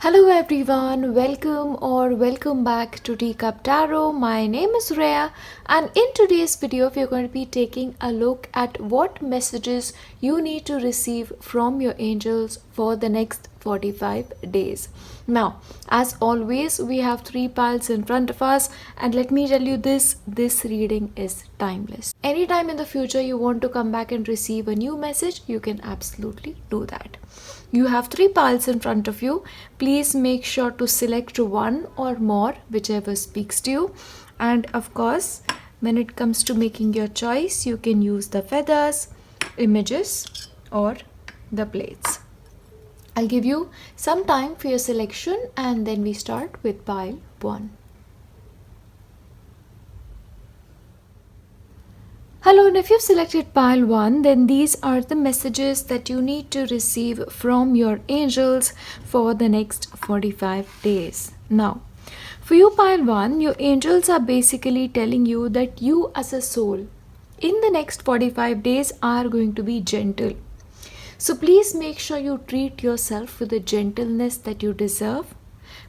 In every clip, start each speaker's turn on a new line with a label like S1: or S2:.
S1: Hello everyone, welcome back to Teacup Tarot. My name is Reya, and in today's video we are going to be taking a look at what messages you need to receive from your angels for the next 45 days. Now, as always, we have three piles in front of us, and let me tell you this reading is timeless. Anytime in the future you want to come back and receive a new message, you can absolutely do that. You have three piles in front of you. Please make sure to select one or more, whichever speaks to you. And of course, when it comes to making your choice, you can use the feathers, images, or the plates. I'll give you some time for your selection, and then we start with pile 1. Hello, and if you've selected pile 1, then these are the messages that you need to receive from your angels for the next 45 days. Now, for you pile 1, your angels are basically telling you that you as a soul in the next 45 days are going to be gentle. So please make sure you treat yourself with the gentleness that you deserve.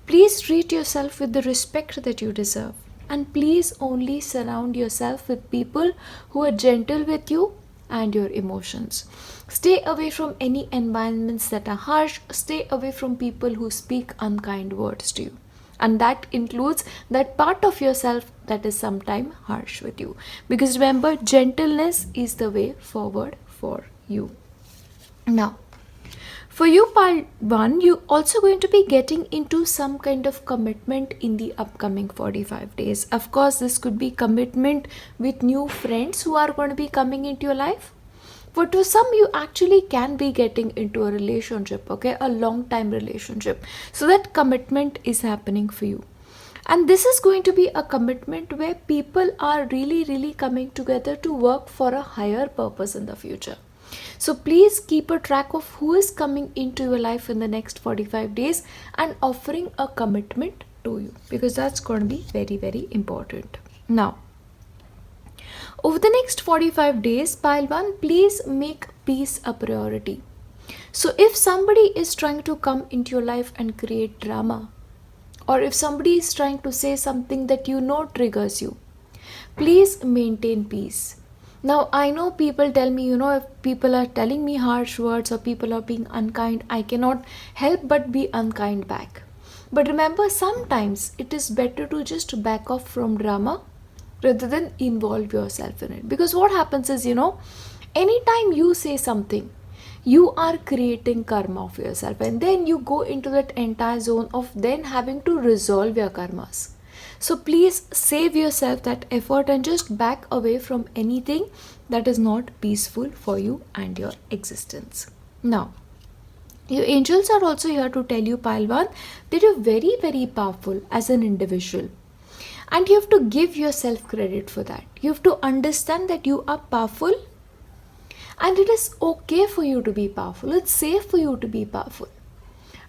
S1: Please treat yourself with the respect that you deserve. And please only surround yourself with people who are gentle with you and your emotions. Stay away from any environments that are harsh. Stay away from people who speak unkind words to you. And that includes that part of yourself that is sometimes harsh with you. Because remember, gentleness is the way forward for you. Now, for you pile 1, you're also going to be getting into some kind of commitment in the upcoming 45 days. Of course, this could be commitment with new friends who are going to be coming into your life. But to some, you actually can be getting into a relationship, okay? A long time relationship. So that commitment is happening for you. And this is going to be a commitment where people are really coming together to work for a higher purpose in the future. So please keep a track of who is coming into your life in the next 45 days and offering a commitment to you, because that's going to be very important. Now, over the next 45 days, pile 1, please make peace a priority. So if somebody is trying to come into your life and create drama, or if somebody is trying to say something that you know triggers you, please maintain peace. Now, I know people tell me, if people are telling me harsh words or people are being unkind, I cannot help but be unkind back. But remember, sometimes it is better to just back off from drama rather than involve yourself in it. Because what happens is, anytime you say something, you are creating karma for yourself. And then you go into that entire zone of then having to resolve your karmas. So please save yourself that effort and just back away from anything that is not peaceful for you and your existence. Now, your angels are also here to tell you, pile 1, that you're very powerful as an individual. And you have to give yourself credit for that. You have to understand that you are powerful and it is okay for you to be powerful. It's safe for you to be powerful.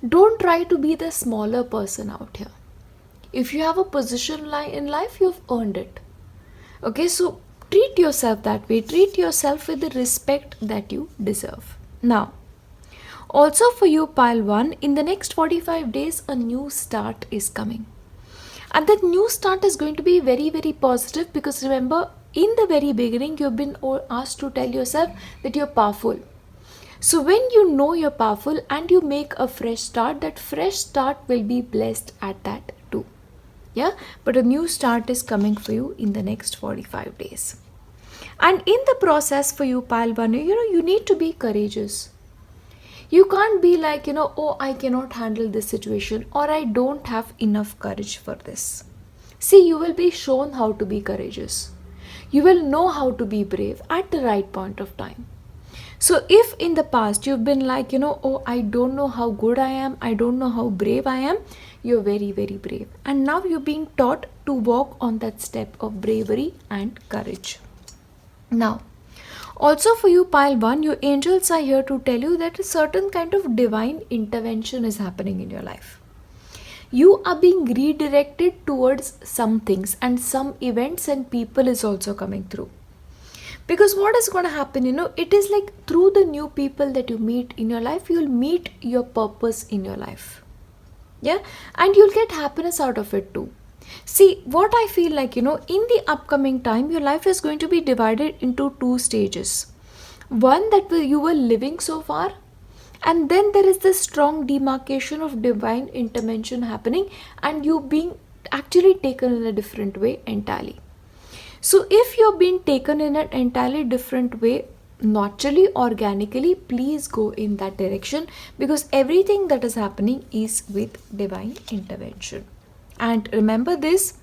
S1: Don't try to be the smaller person out here. If you have a position in life, you've earned it. Okay, so treat yourself that way. Treat yourself with the respect that you deserve. Now, also for you, pile 1, in the next 45 days, a new start is coming. And that new start is going to be very positive, because remember, in the very beginning, you've been asked to tell yourself that you're powerful. So when you know you're powerful and you make a fresh start, that fresh start will be blessed at that too. Yeah, but a new start is coming for you in the next 45 days. And in the process for you, pile 1, you need to be courageous. You can't be like, oh, I cannot handle this situation, or I don't have enough courage for this. See, you will be shown how to be courageous. You will know how to be brave at the right point of time. So if in the past you've been like, oh, I don't know how good I am, I don't know how brave I am, you're very brave. And now you're being taught to walk on that step of bravery and courage. Now, also for you, pile 1, your angels are here to tell you that a certain kind of divine intervention is happening in your life. You are being redirected towards some things, and some events and people is also coming through. Because what is going to happen, it is like through the new people that you meet in your life, you'll meet your purpose in your life. Yeah, and you'll get happiness out of it too. See, what I feel like, in the upcoming time, your life is going to be divided into two stages. One that you were living so far, and then there is this strong demarcation of divine intervention happening, and you being actually taken in a different way entirely. So, if you're being taken in an entirely different way, naturally, organically, please go in that direction, because everything that is happening is with divine intervention. And remember this,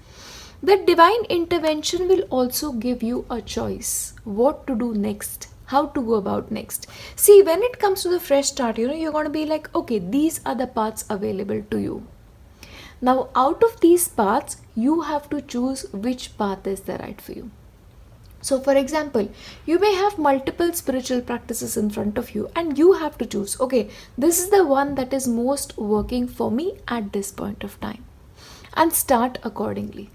S1: that divine intervention will also give you a choice what to do next, how to go about next. See, when it comes to the fresh start, you're going to be like, okay, these are the paths available to you. Now, out of these paths, you have to choose which path is the right for you. So, for example, you may have multiple spiritual practices in front of you, and you have to choose, okay, this is the one that is most working for me at this point of time, and start accordingly.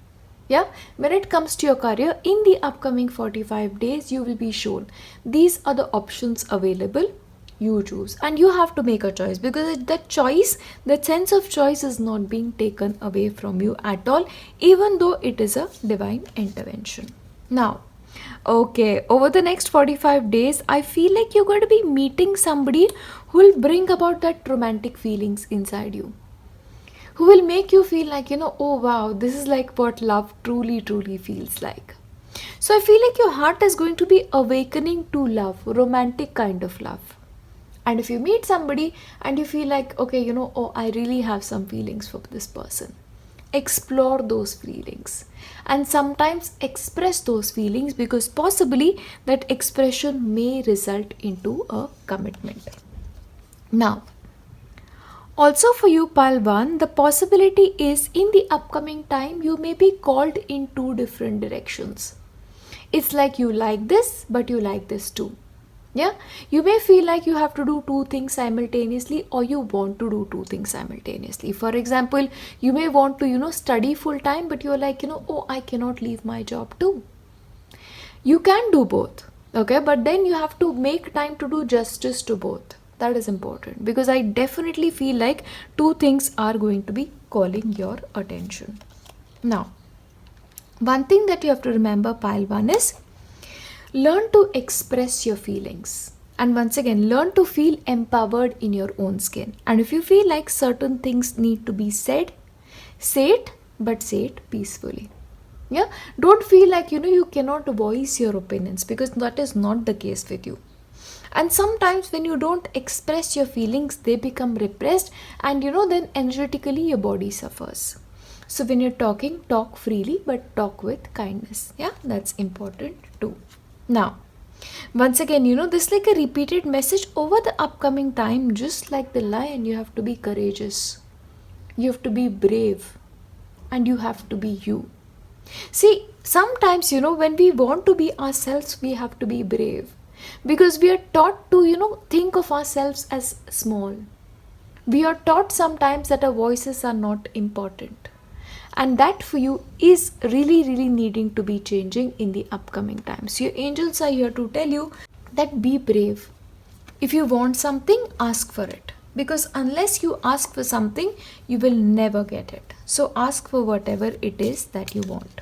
S1: Yeah, when it comes to your career, in the upcoming 45 days, you will be shown these are the options available. You choose, and you have to make a choice, because that choice, that sense of choice, is not being taken away from you at all, even though it is a divine intervention. Now, okay, over the next 45 days, I feel like you're going to be meeting somebody who will bring about that romantic feelings inside you, who will make you feel like, oh wow, this is like what love truly, truly feels like. So I feel like your heart is going to be awakening to love, romantic kind of love. And if you meet somebody and you feel like, okay, oh, I really have some feelings for this person, explore those feelings and sometimes express those feelings, because possibly that expression may result into a commitment. Now, also for you, Pile 1, the possibility is in the upcoming time you may be called in two different directions. It's like you like this, but you like this too. Yeah, you may feel like you have to do two things simultaneously, or you want to do two things simultaneously. For example, you may want to, study full time, but you're like, oh, I cannot leave my job too. You can do both, okay, but then you have to make time to do justice to both. That is important, because I definitely feel like two things are going to be calling your attention. Now, one thing that you have to remember, Pile 1, is learn to express your feelings. And once again, learn to feel empowered in your own skin. And if you feel like certain things need to be said, say it, but say it peacefully. Yeah, don't feel like you cannot voice your opinions, because that is not the case with you. And sometimes when you don't express your feelings, they become repressed, and then energetically your body suffers. So when you're talking, talk freely, but talk with kindness. Yeah, that's important too. Now, once again, this like a repeated message over the upcoming time. Just like the lion, you have to be courageous, you have to be brave, and you have to be you. See, sometimes, when we want to be ourselves, we have to be brave, because we are taught to, think of ourselves as small. We are taught sometimes that our voices are not important. And that for you is really, really needing to be changing in the upcoming times. Your angels are here to tell you that be brave. If you want something, ask for it. Because unless you ask for something, you will never get it. So ask for whatever it is that you want.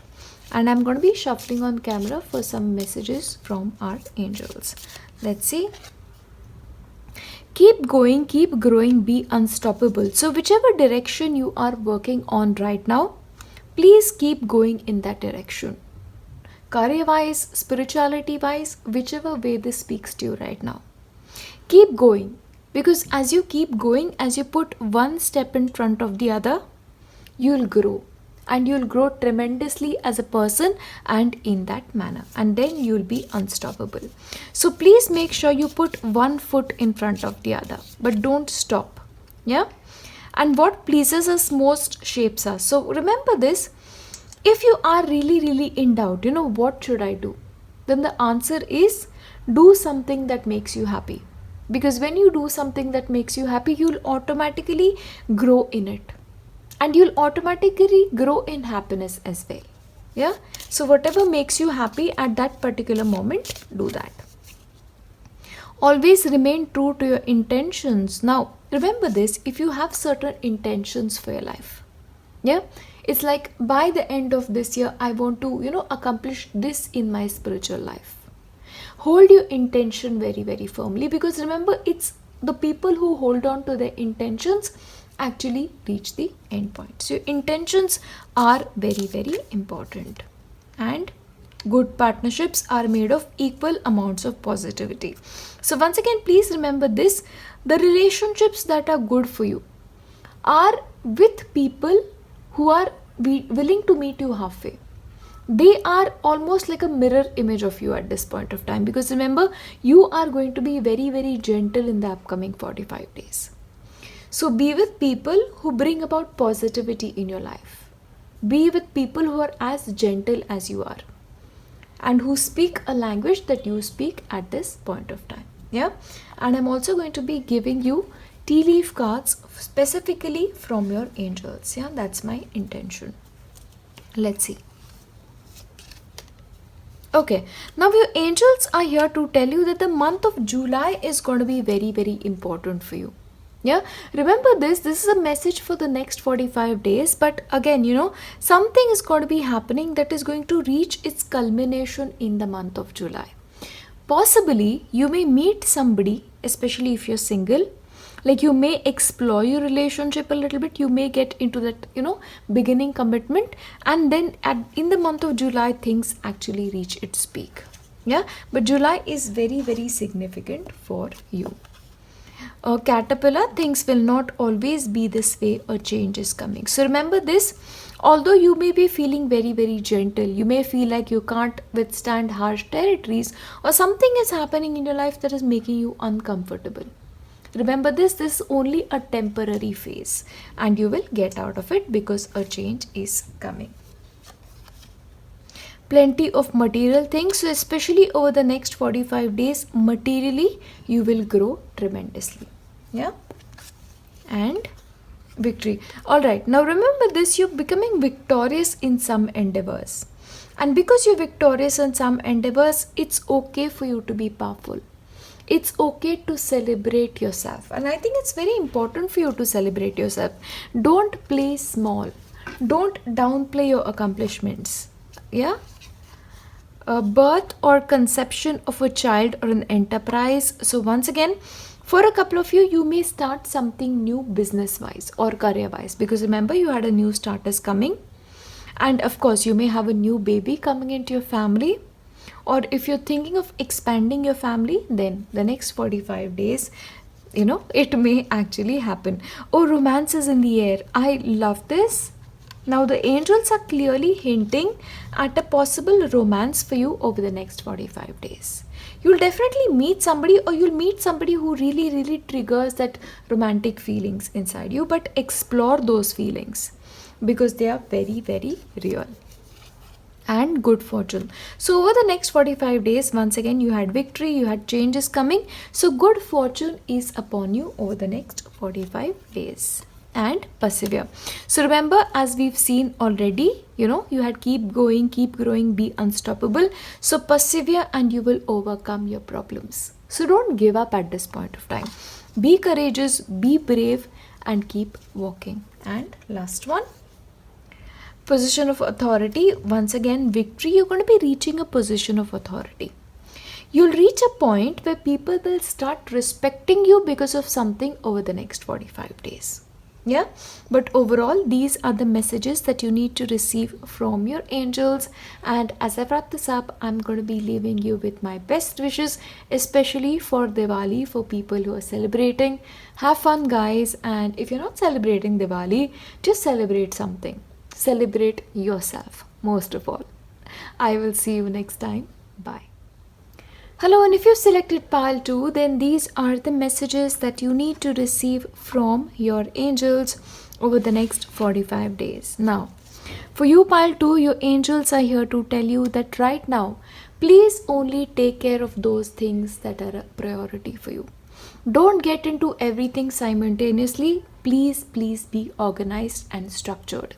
S1: And I'm going to be shuffling on camera for some messages from our angels. Let's see. Keep going, keep growing, be unstoppable. So whichever direction you are working on right now, please keep going in that direction. Career-wise, spirituality-wise, whichever way this speaks to you right now. Keep going, because as you keep going, as you put one step in front of the other, you'll grow. And you'll grow tremendously as a person and in that manner. And then you'll be unstoppable. So please make sure you put one foot in front of the other. But don't stop. Yeah? And what pleases us most shapes us. So remember this. If you are really, really in doubt, what should I do? Then the answer is do something that makes you happy. Because when you do something that makes you happy, you'll automatically grow in it. And you'll automatically grow in happiness as well. Yeah. So whatever makes you happy at that particular moment, do that. Always remain true to your intentions. Now, remember this, if you have certain intentions for your life, yeah, it's like by the end of this year, I want to, accomplish this in my spiritual life. Hold your intention very, very firmly, because remember, it's the people who hold on to their intentions actually reach the end point. So, your intentions are very, very important. And good partnerships are made of equal amounts of positivity. So once again, please remember this, the relationships that are good for you are with people who are willing to meet you halfway. They are almost like a mirror image of you at this point of time, because remember, you are going to be very, very gentle in the upcoming 45 days. So be with people who bring about positivity in your life. Be with people who are as gentle as you are, and who speak a language that you speak at this point of time. Yeah, and I'm also going to be giving you tea leaf cards specifically from your angels. Yeah, that's my intention. Let's see. Okay, now your angels are here to tell you that the month of July is going to be very, very important for you. Yeah, remember this is a message for the next 45 days, but again, something is going to be happening that is going to reach its culmination in the month of July. Possibly you may meet somebody, especially if you're single, like you may explore your relationship a little bit, you may get into that beginning commitment, and then in the month of July things actually reach its peak. Yeah, but July is very, very significant for you. A caterpillar, things will not always be this way, a change is coming. So remember this, although you may be feeling very, very gentle, you may feel like you can't withstand harsh territories, or something is happening in your life that is making you uncomfortable. Remember this is only a temporary phase, and you will get out of it because a change is coming. Plenty of material things, so especially over the next 45 days, materially you will grow tremendously. Yeah, and victory. All right, now remember this, you're becoming victorious in some endeavors, and because you're victorious in some endeavors, it's okay for you to be powerful. It's okay to celebrate yourself, and I think it's very important for you to celebrate yourself. Don't play small, don't downplay your accomplishments. Yeah, birth or conception of a child or an enterprise. So once again, for a couple of you, you may start something new business wise or career wise, because remember, you had a new starters coming, and of course you may have a new baby coming into your family, or if you're thinking of expanding your family, then the next 45 days, it may actually happen. Oh, romance is in the air. I love this. Now the angels are clearly hinting at a possible romance for you over the next 45 days. You'll definitely meet somebody, or you'll meet somebody who really, really triggers that romantic feelings inside you, but explore those feelings because they are very, very real. And good fortune. So over the next 45 days, once again, you had victory, you had changes coming. So good fortune is upon you over the next 45 days. And persevere. So remember, as we've seen already, you had keep going, keep growing, be unstoppable. So persevere and you will overcome your problems. So don't give up at this point of time. Be courageous, be brave, and keep walking. And last one, position of authority. Once again, victory. You're going to be reaching a position of authority. You'll reach a point where people will start respecting you because of something over the next 45 days. Yeah, but overall, these are the messages that you need to receive from your angels. And as I wrap this up, I'm going to be leaving you with my best wishes, especially for Diwali, for people who are celebrating. Have fun, guys. And if you're not celebrating Diwali, just celebrate something. Celebrate yourself, most of all. I will see you next time. Bye. Hello, and if you've selected pile 2, then these are the messages that you need to receive from your angels over the next 45 days. Now, for you pile 2, your angels are here to tell you that right now, please only take care of those things that are a priority for you. Don't get into everything simultaneously. Please be organized and structured.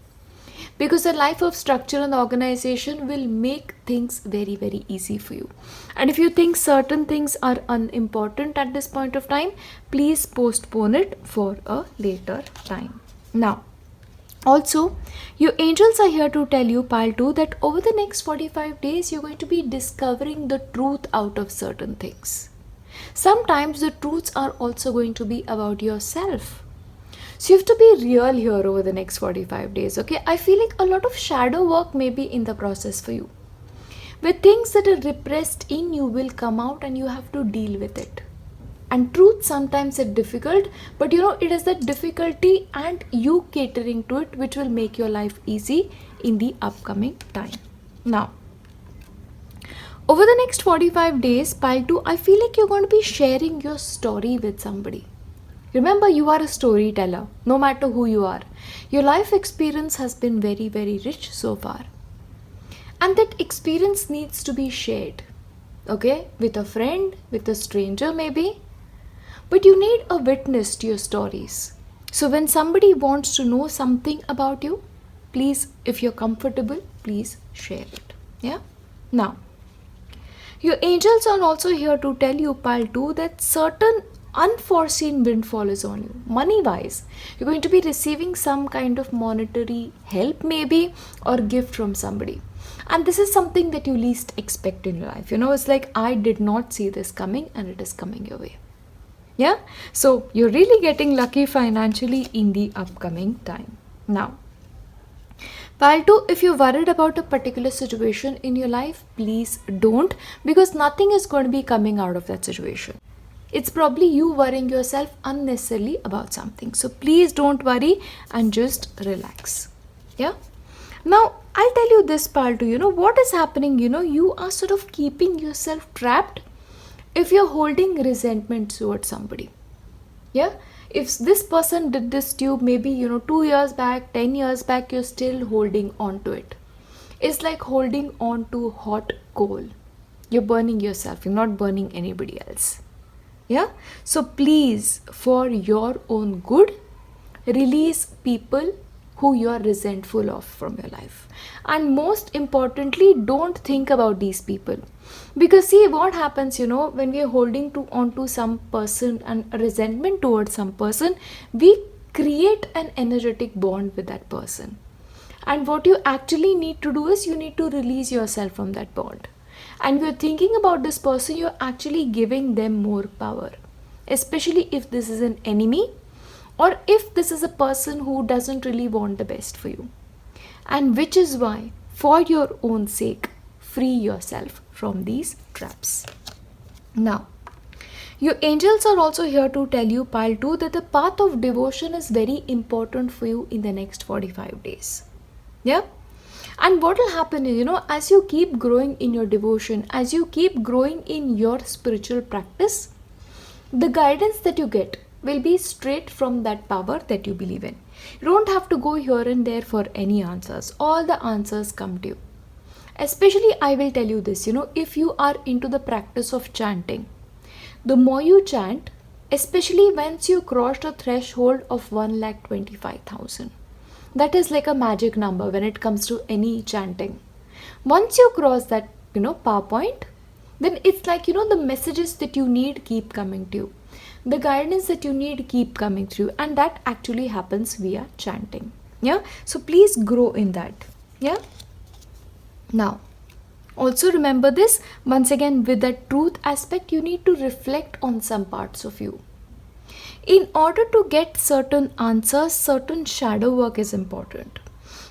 S1: because a life of structure and organization will make things very, very easy for you. And if you think certain things are unimportant at this point of time, please postpone it for a later time. Now, also, your angels are here to tell you, pile 2, that over the next 45 days, you're going to be discovering the truth out of certain things. Sometimes the truths are also going to be about yourself. So you have to be real here over the next 45 days, okay? I feel like a lot of shadow work may be in the process for you, where things that are repressed in you will come out and you have to deal with it. And truth sometimes is difficult, but it is that difficulty and you catering to it which will make your life easy in the upcoming time. Now, over the next 45 days, pile 2, I feel like you're going to be sharing your story with somebody. Remember, you are a storyteller, no matter who you are. Your life experience has been very, very rich so far. And that experience needs to be shared, okay? With a friend, with a stranger maybe. But you need a witness to your stories. So when somebody wants to know something about you, please, if you're comfortable, please share it. Yeah? Now, your angels are also here to tell you, pile 2, that certain unforeseen windfall is on you. Money wise, you're going to be receiving some kind of monetary help maybe or gift from somebody. And this is something that you least expect in your life. It's like, I did not see this coming and it is coming your way. Yeah? So you're really getting lucky financially in the upcoming time. Now, pile 2, if you're worried about a particular situation in your life, please don't, because nothing is going to be coming out of that situation. It's probably you worrying yourself unnecessarily about something. So please don't worry and just relax. Yeah? Now, I'll tell you this, pile 2, what is happening, you are sort of keeping yourself trapped if you're holding resentment towards somebody. Yeah? If this person did this to you maybe 2 years back, 10 years back, you're still holding on to it. It's like holding on to hot coal. You're burning yourself, you're not burning anybody else. Yeah? So please, for your own good, release people who you are resentful of from your life. And most importantly, don't think about these people. Because see what happens, when we are holding on to some person and a resentment towards some person, we create an energetic bond with that person. And what you actually need to do is you need to release yourself from that bond. And you're thinking about this person, you're actually giving them more power. Especially if this is an enemy or if this is a person who doesn't really want the best for you. And which is why, for your own sake, free yourself from these traps. Now, your angels are also here to tell you, pile 2, that the path of devotion is very important for you in the next 45 days. Yeah? And what will happen is, as you keep growing in your devotion, as you keep growing in your spiritual practice, the guidance that you get will be straight from that power that you believe in. You don't have to go here and there for any answers. All the answers come to you. Especially, I will tell you this, if you are into the practice of chanting, the more you chant, especially once you cross the threshold of 1,25,000, that is like a magic number when it comes to any chanting. Once you cross that, power point, then it's like, the messages that you need keep coming to you. The guidance that you need keep coming through, and that actually happens via chanting. Yeah? So please grow in that. Yeah? Now, also remember this, once again, with that truth aspect, you need to reflect on some parts of you. In order to get certain answers, certain shadow work is important.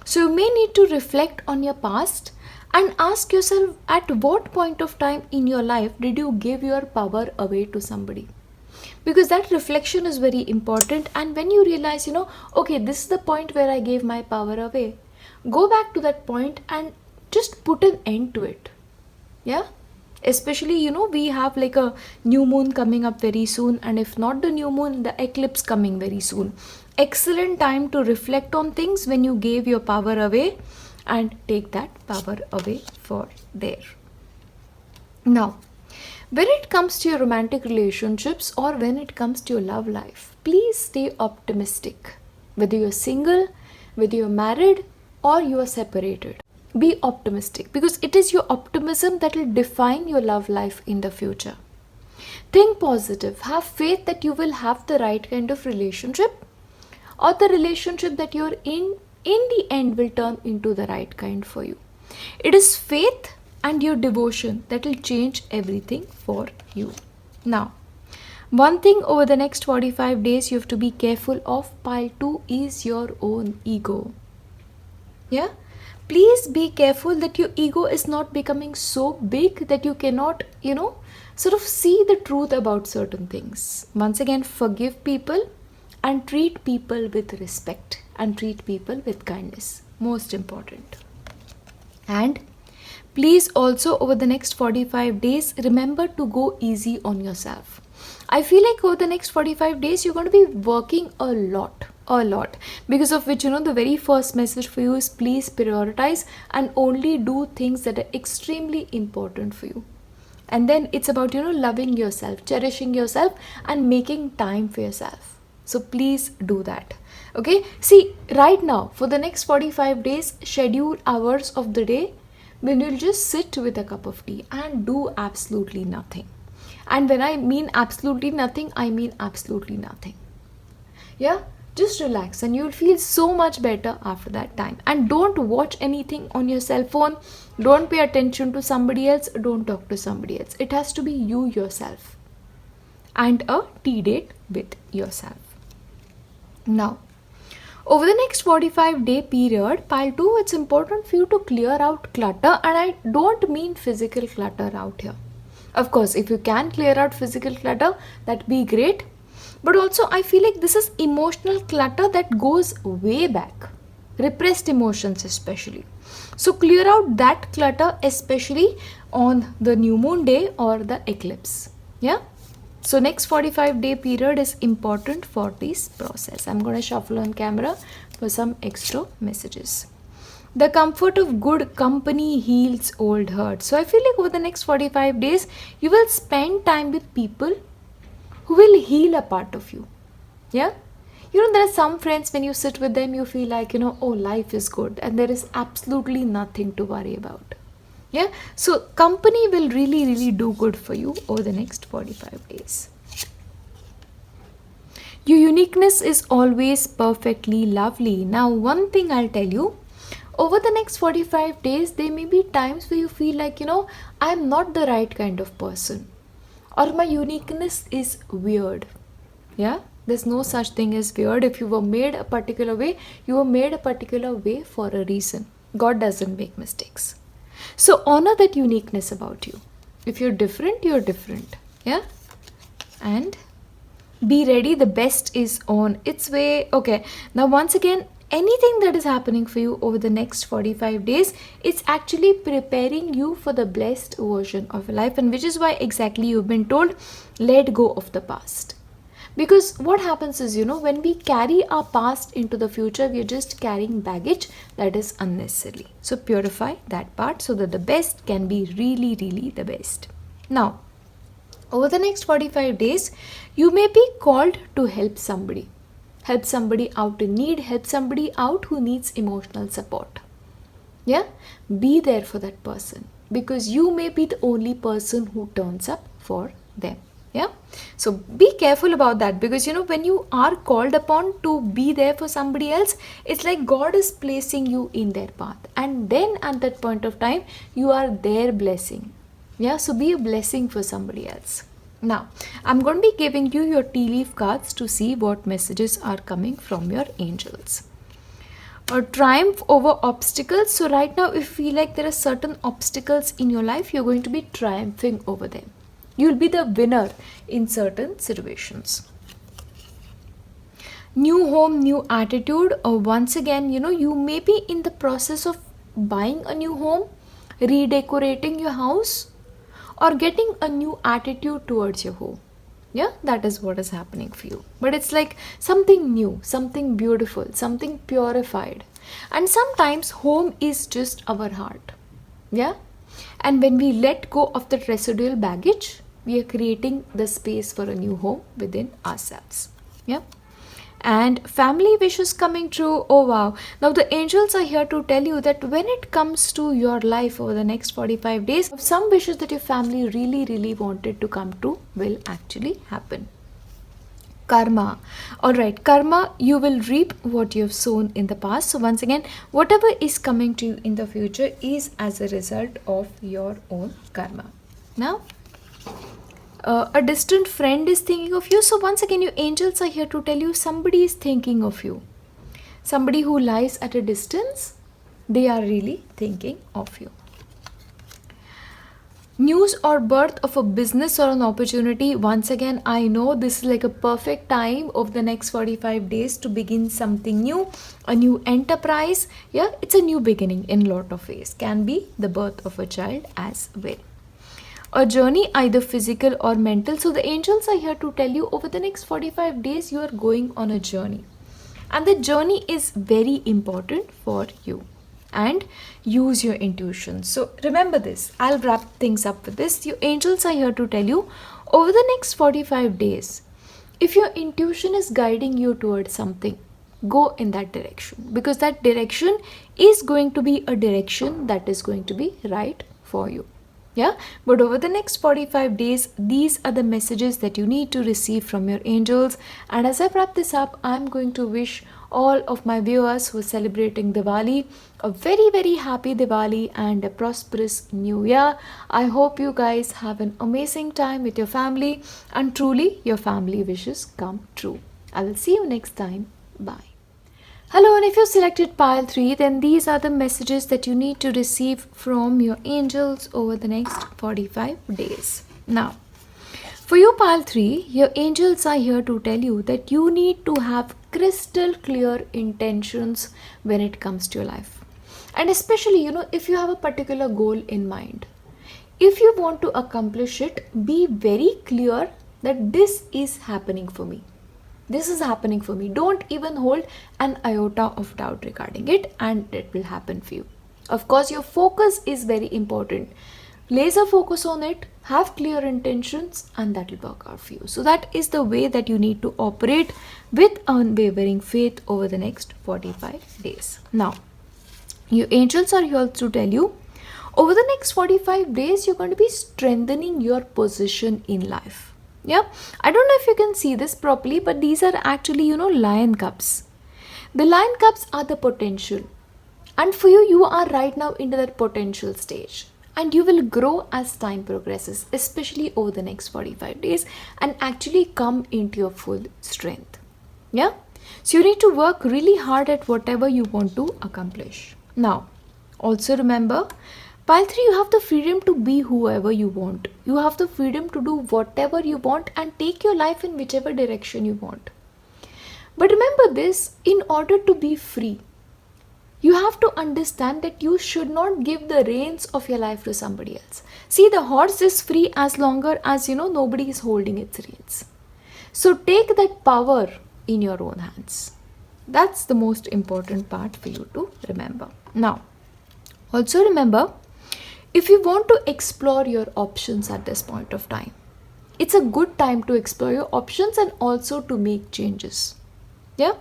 S1: So you may need to reflect on your past and ask yourself, at what point of time in your life did you give your power away to somebody? Because that reflection is very important. And when you realize, okay, this is the point where I gave my power away, go back to that point and just put an end to it. Yeah? Especially, we have like a new moon coming up very soon. And if not the new moon, the eclipse coming very soon. Excellent time to reflect on things when you gave your power away and take that power away for there. Now, when it comes to your romantic relationships or when it comes to your love life, please stay optimistic. Whether you're single, whether you're married, or you are separated. Be optimistic, because it is your optimism that will define your love life in the future. Think positive. Have faith that you will have the right kind of relationship, or the relationship that you're in the end will turn into the right kind for you. It is faith and your devotion that will change everything for you. Now, one thing over the next 45 days you have to be careful of, pile 2, is your own ego. Yeah? Please be careful that your ego is not becoming so big that you cannot, sort of see the truth about certain things. Once again, forgive people and treat people with respect and treat people with kindness. Most important. And please also over the next 45 days, remember to go easy on yourself. I feel like over the next 45 days, you're going to be working a lot. Because of which, the very first message for you is please prioritize and only do things that are extremely important for you. And then it's about, loving yourself, cherishing yourself and making time for yourself. So please do that. Okay. See, right now for the next 45 days, schedule hours of the day when you'll just sit with a cup of tea and do absolutely nothing. And when I mean absolutely nothing, I mean absolutely nothing. Yeah. Just relax and you'll feel so much better after that time. And don't watch anything on your cell phone. Don't pay attention to somebody else. Don't talk to somebody else. It has to be you yourself. And a tea date with yourself. Now, over the next 45-day period, pile 2, it's important for you to clear out clutter. And I don't mean physical clutter out here. Of course, if you can clear out physical clutter, that'd be great. But also, I feel like this is emotional clutter that goes way back. Repressed emotions especially. So clear out that clutter especially on the new moon day or the eclipse. Yeah. So next 45-day period is important for this process. I'm going to shuffle on camera for some extra messages. The comfort of good company heals old hurts. So I feel like over the next 45 days, you will spend time with people who will heal a part of you. Yeah. There are some friends, when you sit with them, you feel like, oh, life is good and there is absolutely nothing to worry about. Yeah. So company will really, really do good for you over the next 45 days. Your uniqueness is always perfectly lovely. Now, one thing I'll tell you, over the next 45 days, there may be times where you feel like, I'm not the right kind of person. Or my uniqueness is weird. Yeah. There's no such thing as weird. If you were made a particular way, you were made a particular way for a reason. God doesn't make mistakes. So honor that uniqueness about you. If you're different, you're different. Yeah. And be ready. The best is on its way. Okay. Now, once again, anything that is happening for you over the next 45 days, it's actually preparing you for the blessed version of your life. And which is why exactly you've been told, let go of the past. Because what happens is, when we carry our past into the future, we are just carrying baggage that is unnecessary. So purify that part so that the best can be really, really the best. Now, over the next 45 days, you may be called to help somebody. Help somebody out in need. Help somebody out who needs emotional support. Yeah? Be there for that person. Because you may be the only person who turns up for them. Yeah. So be careful about that, because when you are called upon to be there for somebody else, it's like God is placing you in their path. And then at that point of time, you are their blessing. Yeah. So be a blessing for somebody else. Now, I'm going to be giving you your tea leaf cards to see what messages are coming from your angels. Or triumph over obstacles. So right now, if you feel like there are certain obstacles in your life, you're going to be triumphing over them. You'll be the winner in certain situations. New home, new attitude. Or once again, you may be in the process of buying a new home, redecorating your house, or getting a new attitude towards your home. Yeah, that is what is happening for you. But it's like something new, something beautiful, something purified. And sometimes home is just our heart. Yeah. And when we let go of that residual baggage, we are creating the space for a new home within ourselves. Yeah. and family wishes coming true. Oh wow. Now the angels are here to tell you that when it comes to your life over the next 45 days, some wishes that your family really wanted to come true will actually happen. Karma. Alright, karma, you will reap what you have sown in the past. So once again, whatever is coming to you in the future is as a result of your own karma. Now, a distant friend is thinking of you. So once again, your angels are here to tell you somebody is thinking of you. Somebody who lies at a distance, they are really thinking of you. News or birth of a business or an opportunity. Once again, I know this is like a perfect time of the next 45 days to begin something new, a new enterprise. Yeah, it's a new beginning in a lot of ways. Can be the birth of a child as well. A journey, either physical or mental. So the angels are here to tell you over the next 45 days you are going on a journey. And the journey is very important for you. And use your intuition. So remember this. I'll wrap things up with this. Your angels are here to tell you over the next 45 days, if your intuition is guiding you towards something, go in that direction. Because that direction is going to be a direction that is going to be right for you. Yeah, but over the next 45 days, these are the messages that you need to receive from your angels. And as I wrap this up, I'm going to wish all of my viewers who are celebrating Diwali a very happy Diwali and a prosperous new year. I hope you guys have an amazing time with your family and truly your family wishes come true. I will see you next time. Bye. Hello, and if you selected pile 3, then these are the messages that you need to receive from your angels over the next 45 days. Now, for you pile 3, your angels are here to tell you that you need to have crystal clear intentions when it comes to your life. And especially, if you have a particular goal in mind, if you want to accomplish it, be very clear that this is happening for me. This is happening for me. Don't even hold an iota of doubt regarding it, and it will happen for you. Of course, your focus is very important. Laser focus on it, have clear intentions, and that will work out for you. So that is the way that you need to operate with unwavering faith over the next 45 days. Now, your angels are here to tell you over the next 45 days, you're going to be strengthening your position in life. Yeah, I don't know if you can see this properly, but these are actually, lion cups. The lion cups are the potential. And for you, you are right now into that potential stage. And you will grow as time progresses, especially over the next 45 days, and actually come into your full strength. Yeah? So you need to work really hard at whatever you want to accomplish. Now, also remember, pile 3, you have the freedom to be whoever you want. You have the freedom to do whatever you want and take your life in whichever direction you want. But remember this, in order to be free, you have to understand that you should not give the reins of your life to somebody else. See, the horse is free as longer as, nobody is holding its reins. So take that power in your own hands. That's the most important part for you to remember. Now, also remember, if you want to explore your options at this point of time, it's a good time to explore your options and also to make changes. Yeah?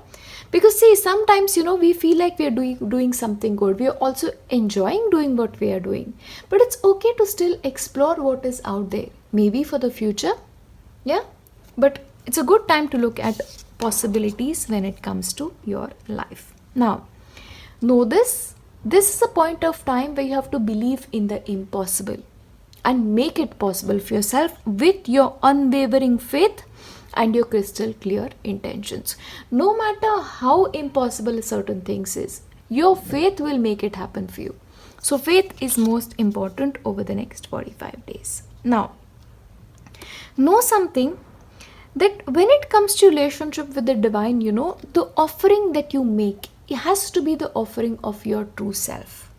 S1: Because see, sometimes, we feel like we are doing something good. We are also enjoying doing what we are doing. But it's okay to still explore what is out there. Maybe for the future. Yeah? But it's a good time to look at possibilities when it comes to your life. Now, know this. This is a point of time where you have to believe in the impossible and make it possible for yourself with your unwavering faith and your crystal clear intentions. No matter how impossible certain things is, your faith will make it happen for you. So faith is most important over the next 45 days. Now, know something, that when it comes to relationship with the divine, the offering that you make, it has to be the offering of your true self.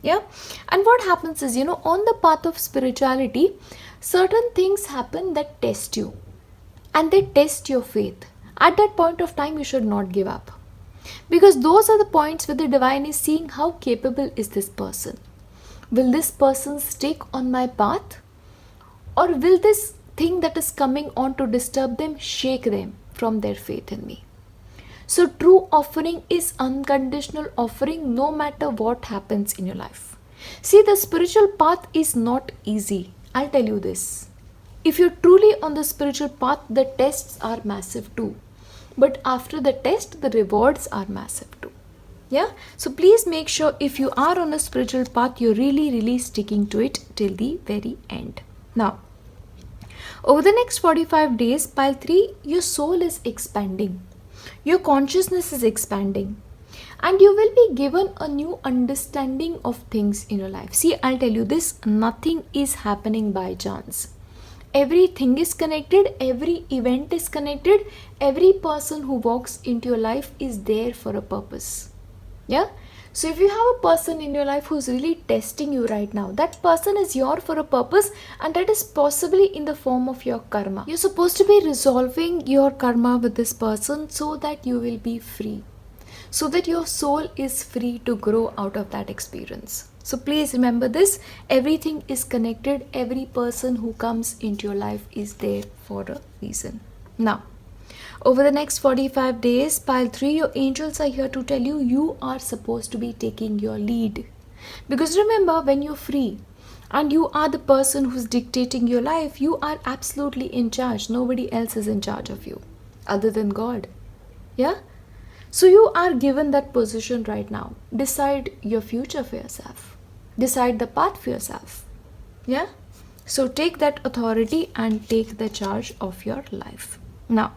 S1: Yeah? And what happens is, on the path of spirituality, certain things happen that test you. And they test your faith. At that point of time, you should not give up. Because those are the points where the divine is seeing how capable is this person. Will this person stick on my path? Or will this thing that is coming on to disturb them shake them from their faith in me? So true offering is unconditional offering no matter what happens in your life. See, the spiritual path is not easy. I'll tell you this. If you're truly on the spiritual path, the tests are massive too. But after the test, the rewards are massive too. Yeah? So please make sure if you are on a spiritual path, you're really sticking to it till the very end. Now, over the next 45 days, pile 3, your soul is expanding. Your consciousness is expanding. And you will be given a new understanding of things in your life. See, I'll tell you this, nothing is happening by chance. Everything is connected, every event is connected, every person who walks into your life is there for a purpose. Yeah? So if you have a person in your life who's really testing you right now, that person is here for a purpose, and that is possibly in the form of your karma. You're supposed to be resolving your karma with this person so that you will be free, so that your soul is free to grow out of that experience. So please remember this, everything is connected, every person who comes into your life is there for a reason. Now, over the next 45 days, pile 3, your angels are here to tell you, you are supposed to be taking your lead. Because remember, when you're free and you are the person who's dictating your life, you are absolutely in charge. Nobody else is in charge of you other than God. Yeah? So you are given that position right now. Decide your future for yourself. Decide the path for yourself. Yeah? So take that authority and take the charge of your life. Now,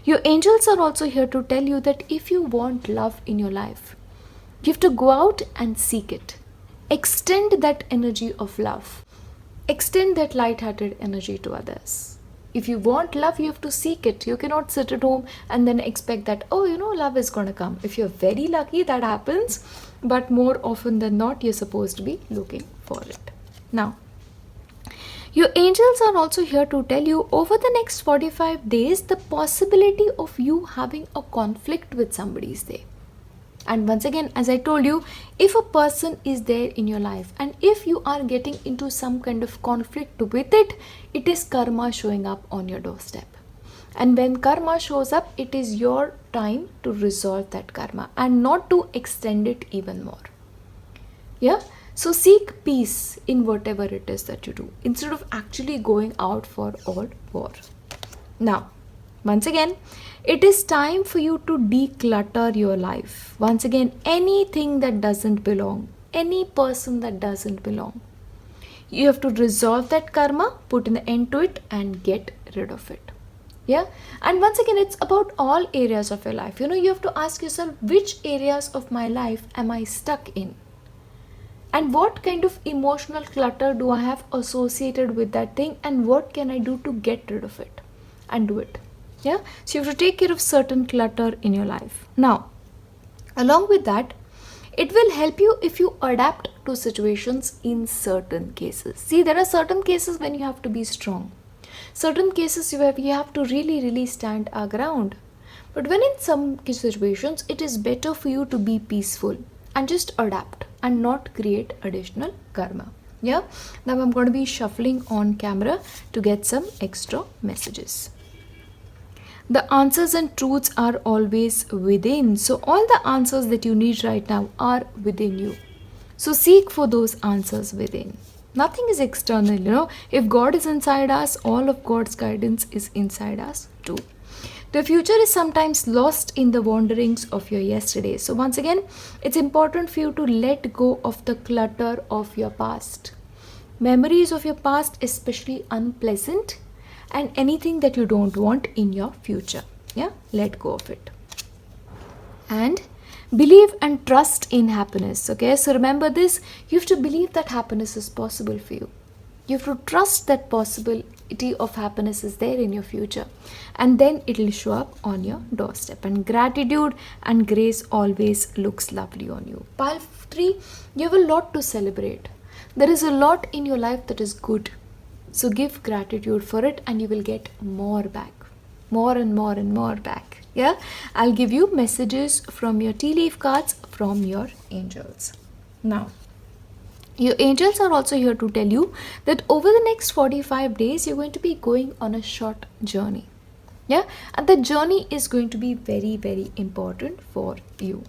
S1: your angels are also here to tell you that if you want love in your life, you have to go out and seek it. Extend that energy of love. Extend that light-hearted energy to others. If you want love, you have to seek it. You cannot sit at home and then expect that, oh, love is going to come. If you're very lucky, that happens. But more often than not, you're supposed to be looking for it. Now, your angels are also here to tell you over the next 45 days, the possibility of you having a conflict with somebody is there. And once again, as I told you, if a person is there in your life and if you are getting into some kind of conflict with it, it is karma showing up on your doorstep. And when karma shows up, it is your time to resolve that karma and not to extend it even more. Yeah? So seek peace in whatever it is that you do instead of actually going out for all war. Now, once again, it is time for you to declutter your life. Once again, anything that doesn't belong, any person that doesn't belong, you have to resolve that karma, put an end to it and get rid of it. Yeah? And once again, it's about all areas of your life. You have to ask yourself, which areas of my life am I stuck in? And what kind of emotional clutter do I have associated with that thing, and what can I do to get rid of it and do it? Yeah? So you have to take care of certain clutter in your life. Now, along with that, it will help you if you adapt to situations in certain cases. See, there are certain cases when you have to be strong. Certain cases you have to really stand our ground. But when in some situations, it is better for you to be peaceful and just adapt and not create additional karma. Yeah? Now I'm going to be shuffling on camera to get some extra messages. The answers and truths are always within. So all the answers that you need right now are within you. So seek for those answers within. Nothing is external, If God is inside us, all of God's guidance is inside us too. The future is sometimes lost in the wanderings of your yesterday. So once again, it's important for you to let go of the clutter of your past. Memories of your past, especially unpleasant, and anything that you don't want in your future. Yeah, let go of it. And believe and trust in happiness. Okay, so remember this, you have to believe that happiness is possible for you. You have to trust that possibility of happiness is there in your future, and then it will show up on your doorstep. And gratitude and grace always looks lovely on you. Pile 3, you have a lot to celebrate. There is a lot in your life that is good. So give gratitude for it and you will get more back. More and more and more back. Yeah? I'll give you messages from your tea leaf cards from your angels. Now, your angels are also here to tell you that over the next 45 days, you're going to be going on a short journey. Yeah, and the journey is going to be very, very important for you.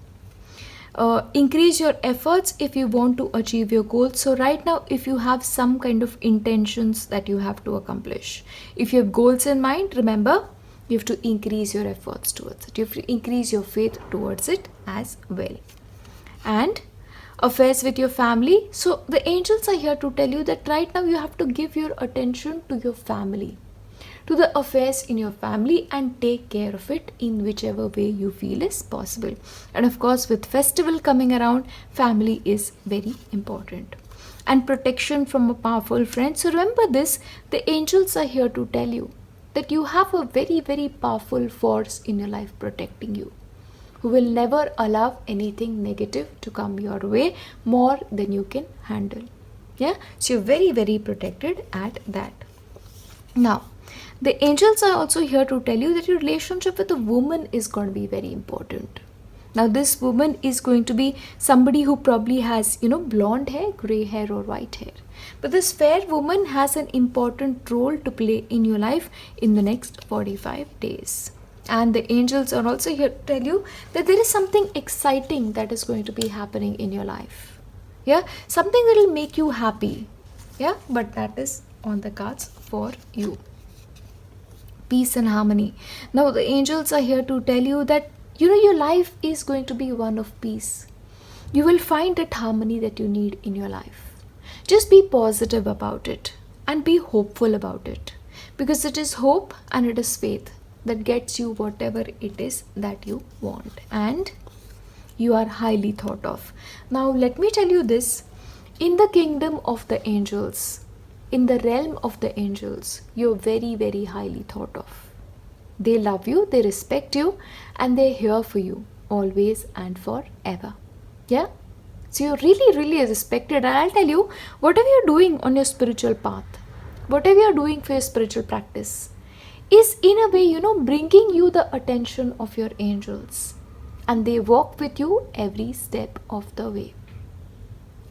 S1: Increase your efforts if you want to achieve your goals. So right now, if you have some kind of intentions that you have to accomplish, if you have goals in mind, remember, you have to increase your efforts towards it. You have to increase your faith towards it as well. And affairs with your family. So the angels are here to tell you that right now you have to give your attention to your family, to the affairs in your family, and take care of it in whichever way you feel is possible. And of course, with festival coming around, family is very important. And protection from a powerful friend. So remember this, the angels are here to tell you that you have a very, very powerful force in your life protecting you, who will never allow anything negative to come your way more than you can handle. Yeah, so you're very, very protected at that. Now, the angels are also here to tell you that your relationship with a woman is going to be very important. Now, this woman is going to be somebody who probably has, blonde hair, gray hair, or white hair. But this fair woman has an important role to play in your life in the next 45 days. And the angels are also here to tell you that there is something exciting that is going to be happening in your life. Yeah, something that will make you happy. Yeah, but that is on the cards for you. Peace and harmony. Now the angels are here to tell you that your life is going to be one of peace. You will find that harmony that you need in your life. Just be positive about it and be hopeful about it, because it is hope and it is faith that gets you whatever it is that you want, and you are highly thought of. Now let me tell you this, in the kingdom of the angels, in the realm of the angels, you're very, very highly thought of. They love you, they respect you, and they're here for you always and forever. Yeah? So you're really, really respected. And I'll tell you, whatever you're doing on your spiritual path, whatever you're doing for your spiritual practice, is in a way, bringing you the attention of your angels. And they walk with you every step of the way.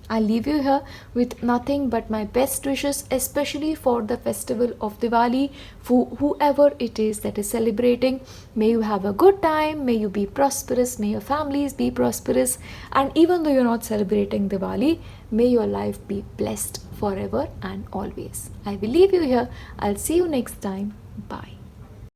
S1: I leave you here with nothing but my best wishes, especially for the festival of Diwali, for whoever it is that is celebrating. May you have a good time, may you be prosperous, may your families be prosperous, and even though you're not celebrating Diwali, may your life be blessed forever and always. I will leave you here. I'll see you next time. Bye.